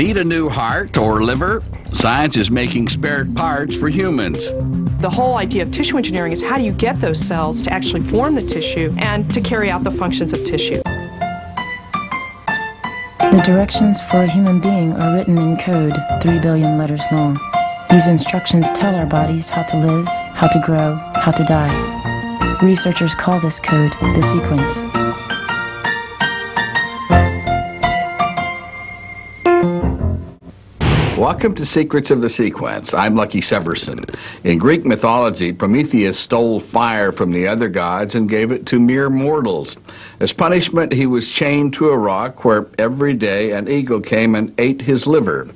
Need a new heart or liver? Science is making spare parts for humans. The whole idea of tissue engineering is how do you get those cells to actually form the tissue and to carry out the functions of tissue. The directions for a human being are written in code, 3 billion letters long. These instructions tell our bodies how to live, how to grow, how to die. Researchers call this code the sequence. Welcome to Secrets of the Sequence. I'm Lucky Severson. In Greek mythology, Prometheus stole fire from the other gods and gave it to mere mortals. As punishment, he was chained to a rock where every day an eagle came and ate his liver.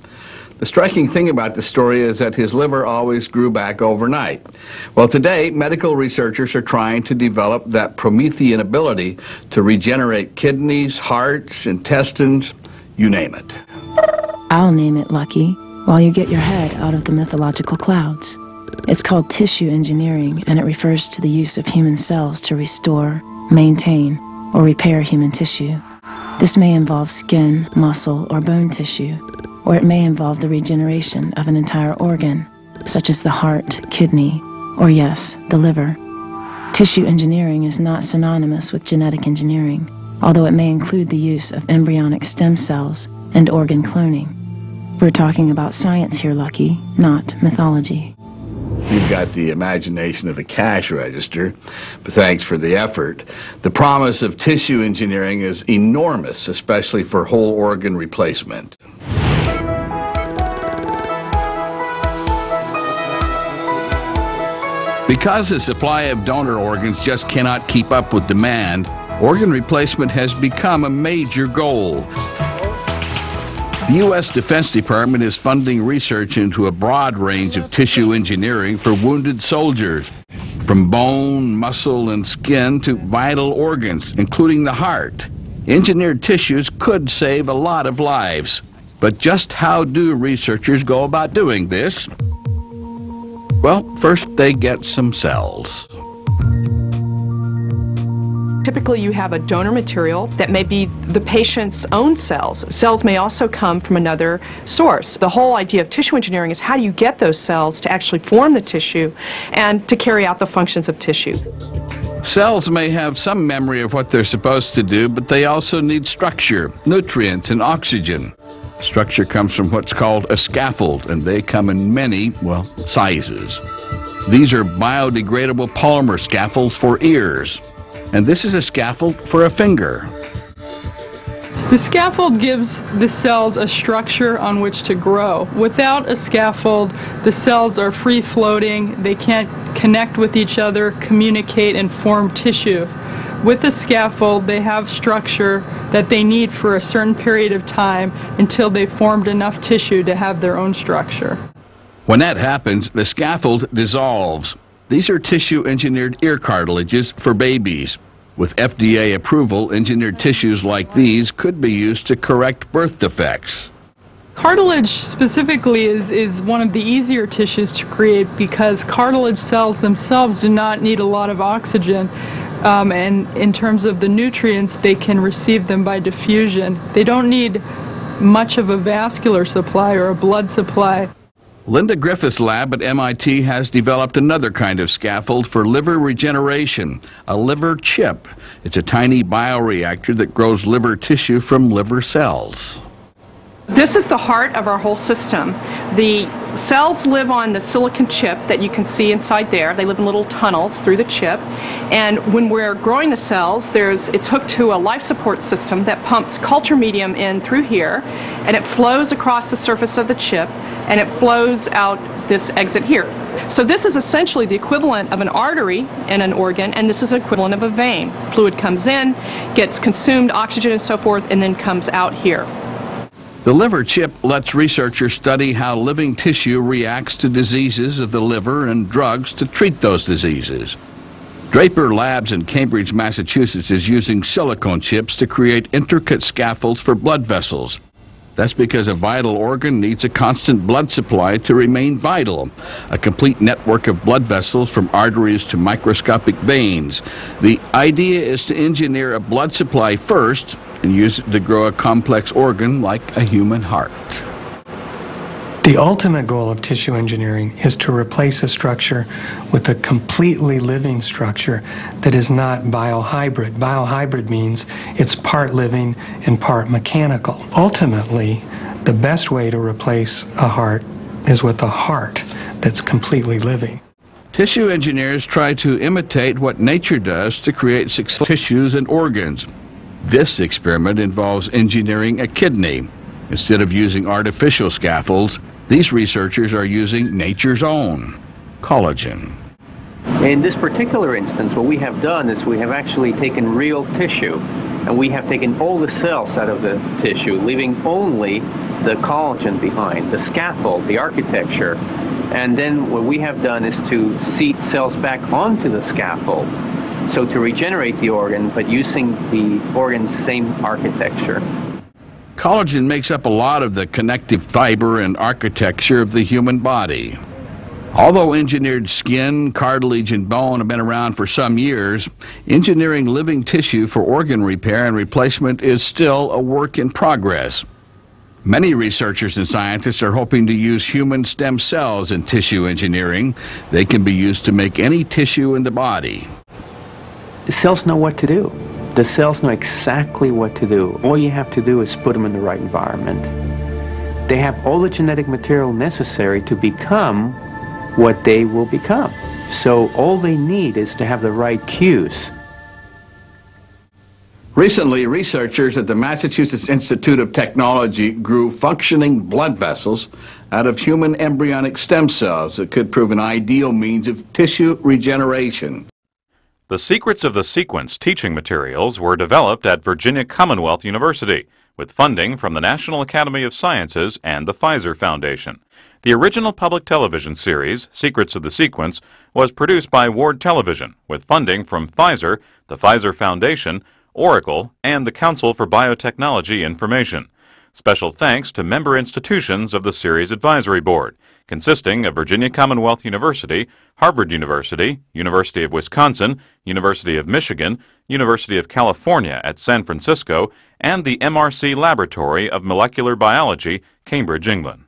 The striking thing about the story is that his liver always grew back overnight. Well, today, medical researchers are trying to develop that Promethean ability to regenerate kidneys, hearts, intestines, you name it. I'll name it Lucky, while you get your head out of the mythological clouds. It's called tissue engineering, and it refers to the use of human cells to restore, maintain, or repair human tissue. This may involve skin, muscle, or bone tissue, or it may involve the regeneration of an entire organ, such as the heart, kidney, or yes, the liver. Tissue engineering is not synonymous with genetic engineering, although it may include the use of embryonic stem cells and organ cloning. We're talking about science here, Lucky, not mythology. You've got the imagination of a cash register, but thanks for the effort. The promise of tissue engineering is enormous, especially for whole organ replacement. Because the supply of donor organs just cannot keep up with demand, organ replacement has become a major goal. The U.S. Defense Department is funding research into a broad range of tissue engineering for wounded soldiers, from bone, muscle, and skin to vital organs, including the heart. Engineered tissues could save a lot of lives. But just how do researchers go about doing this? Well, first they get some cells. Typically, you have a donor material that may be the patient's own cells. Cells may also come from another source. The whole idea of tissue engineering is how do you get those cells to actually form the tissue and to carry out the functions of tissue. Cells may have some memory of what they're supposed to do, but they also need structure, nutrients, and oxygen. Structure comes from what's called a scaffold, and they come in many, well, sizes. These are biodegradable polymer scaffolds for ears. And this is a scaffold for a finger. The scaffold gives the cells a structure on which to grow. Without a scaffold, the cells are free-floating, they can't connect with each other, communicate, and form tissue. With a scaffold, they have structure that they need for a certain period of time until they've formed enough tissue to have their own structure. When that happens, the scaffold dissolves. These are tissue-engineered ear cartilages for babies. With FDA approval, engineered tissues like these could be used to correct birth defects. Cartilage specifically is one of the easier tissues to create because cartilage cells themselves do not need a lot of oxygen. And in terms of the nutrients, they can receive them by diffusion. They don't need much of a vascular supply or a blood supply. Linda Griffith's lab at MIT has developed another kind of scaffold for liver regeneration, a liver chip. It's a tiny bioreactor that grows liver tissue from liver cells. This is the heart of our whole system. The cells live on the silicon chip that you can see inside there. They live in little tunnels through the chip. And when we're growing the cells, it's hooked to a life support system that pumps culture medium in through here, and it flows across the surface of the chip, and it flows out this exit here. So this is essentially the equivalent of an artery in an organ, and this is the equivalent of a vein. Fluid comes in, gets consumed, oxygen and so forth, and then comes out here. The liver chip lets researchers study how living tissue reacts to diseases of the liver and drugs to treat those diseases. Draper Labs in Cambridge, Massachusetts is using silicone chips to create intricate scaffolds for blood vessels. That's because a vital organ needs a constant blood supply to remain vital, a complete network of blood vessels from arteries to microscopic veins. The idea is to engineer a blood supply first and use it to grow a complex organ like a human heart. The ultimate goal of tissue engineering is to replace a structure with a completely living structure that is not biohybrid. Biohybrid means it's part living and part mechanical. Ultimately, the best way to replace a heart is with a heart that's completely living. Tissue engineers try to imitate what nature does to create successful tissues and organs. This experiment involves engineering a kidney. Instead of using artificial scaffolds, these researchers are using nature's own collagen. In this particular instance, what we have done is we have actually taken real tissue, and we have taken all the cells out of the tissue, leaving only the collagen behind, the scaffold, the architecture. And then what we have done is to seed cells back onto the scaffold, so to regenerate the organ, but using the organ's same architecture. Collagen makes up a lot of the connective fiber and architecture of the human body. Although engineered skin, cartilage, and bone have been around for some years, engineering living tissue for organ repair and replacement is still a work in progress. Many researchers and scientists are hoping to use human stem cells in tissue engineering. They can be used to make any tissue in the body. The cells know what to do. The cells know exactly what to do. All you have to do is put them in the right environment. They have all the genetic material necessary to become what they will become. So all they need is to have the right cues. Recently, researchers at the Massachusetts Institute of Technology grew functioning blood vessels out of human embryonic stem cells that could prove an ideal means of tissue regeneration. The Secrets of the Sequence teaching materials were developed at Virginia Commonwealth University with funding from the National Academy of Sciences and the Pfizer Foundation. The original public television series, Secrets of the Sequence, was produced by Ward Television with funding from Pfizer, the Pfizer Foundation, Oracle, and the Council for Biotechnology Information. Special thanks to member institutions of the series advisory board, consisting of Virginia Commonwealth University, Harvard University, University of Wisconsin, University of Michigan, University of California at San Francisco, and the MRC Laboratory of Molecular Biology, Cambridge, England.